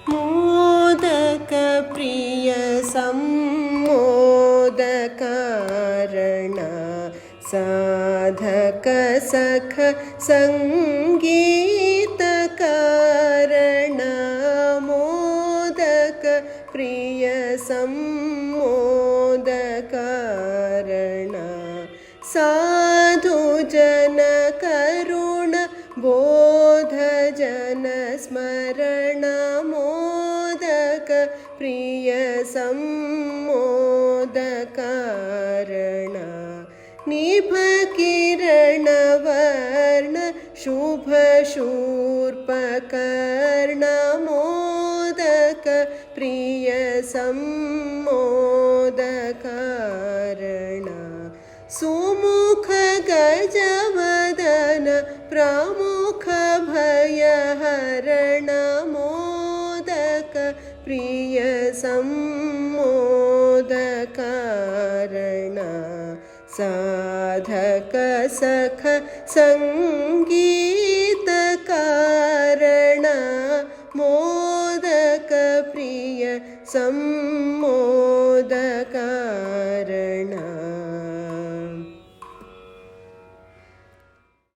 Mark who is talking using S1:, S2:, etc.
S1: मोदक प्रिय सम्मोदकारण साधक सख संगीतकारण मोदक प्रिय सम्मोदकारण साधु जन करुण बोध जन स्मरण मोदक प्रिय सम्मोदकारण निभ किरण वर्ण शुभ शूर्पकर्ण मोदक प्रिय सम्मोदकारण सुमुख गजवदन प्रमुख भयहरण मोदक प्रिय सम्मोदकारण साधक सख संगीतकारण मोदक प्रिय सम्मोदकारण।